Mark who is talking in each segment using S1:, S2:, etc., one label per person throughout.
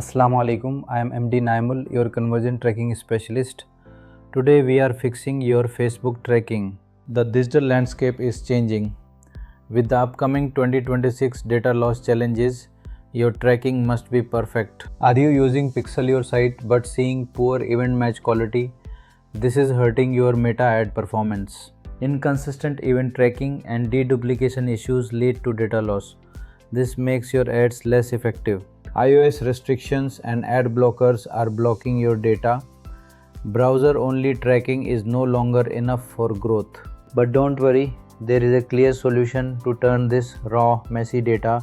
S1: Assalamu alaikum. I am MD Naimul, your conversion tracking specialist. Today we are fixing your Facebook tracking. The digital landscape is changing. With the upcoming 2026 data loss challenges, your tracking must be perfect. Are you using PixelYourSite but seeing poor event match quality? This is hurting your meta ad performance. Inconsistent event tracking and deduplication issues lead to data loss. This makes your ads less effective. iOS restrictions and ad blockers are blocking your data. Browser-only tracking is no longer enough for growth. But don't worry, there is a clear solution to turn this raw, messy data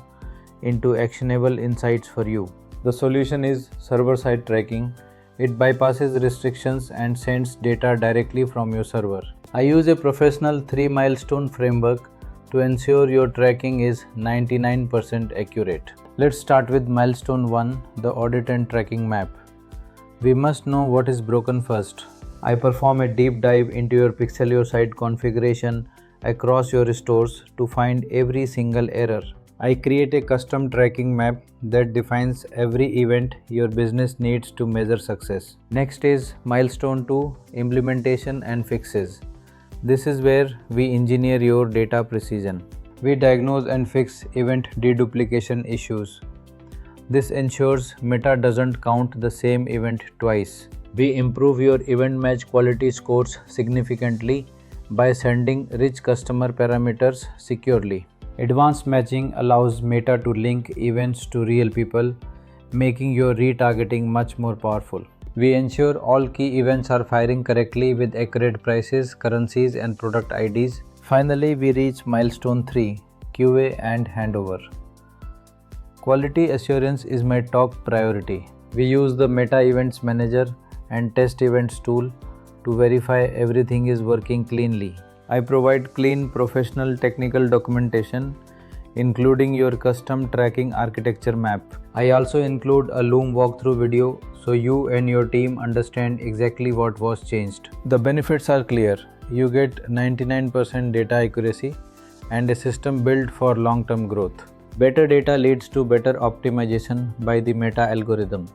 S1: into actionable insights for you. The solution is server-side tracking. It bypasses restrictions and sends data directly from your server. I use a professional three-milestone framework to ensure your tracking is 99% accurate. Let's start with milestone 1, the audit and tracking map. We must know what is broken first. I perform a deep dive into your PixelYourSite configuration across your stores to find every single error. I create a custom tracking map that defines every event your business needs to measure success. Next is milestone 2, implementation and fixes. This is where we engineer your data precision. We diagnose and fix event deduplication issues. This ensures Meta doesn't count the same event twice. We improve your event match quality scores significantly by sending rich customer parameters securely. Advanced matching allows Meta to link events to real people, making your retargeting much more powerful. We ensure all key events are firing correctly with accurate prices, currencies, and product IDs. Finally, we reach milestone 3, QA and handover. Quality assurance is my top priority. We use the Meta Events Manager and Test Events tool to verify everything is working cleanly. I provide clean, professional technical documentation, including your custom tracking architecture map. I also include a Loom walkthrough video so you and your team understand exactly what was changed. The benefits are clear. You get 99% data accuracy and a system built for long-term growth. Better data leads to better optimization by the Meta algorithm.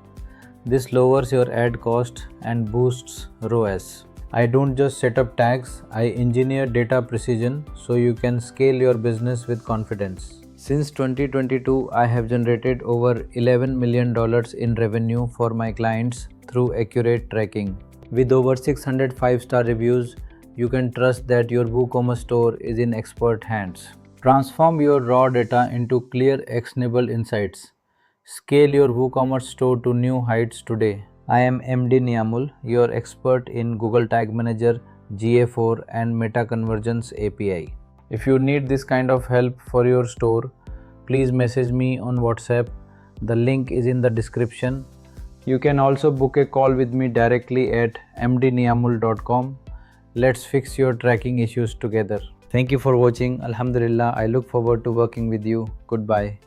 S1: This lowers your ad cost and boosts ROAS. I don't just set up tags, I engineer data precision so you can scale your business with confidence. Since 2022, I have generated over $11 million in revenue for my clients through accurate tracking. With over 600 5-star reviews, you can trust that your WooCommerce store is in expert hands. Transform your raw data into clear, actionable insights. Scale your WooCommerce store to new heights today. I am MD Niamul, your expert in Google Tag Manager, GA4 and Meta Conversions API. If you need this kind of help for your store, please message me on WhatsApp. The link is in the description. You can also book a call with me directly at mdniamul.com. Let's fix your tracking issues together. Thank you for watching. Alhamdulillah, I look forward to working with you. Goodbye.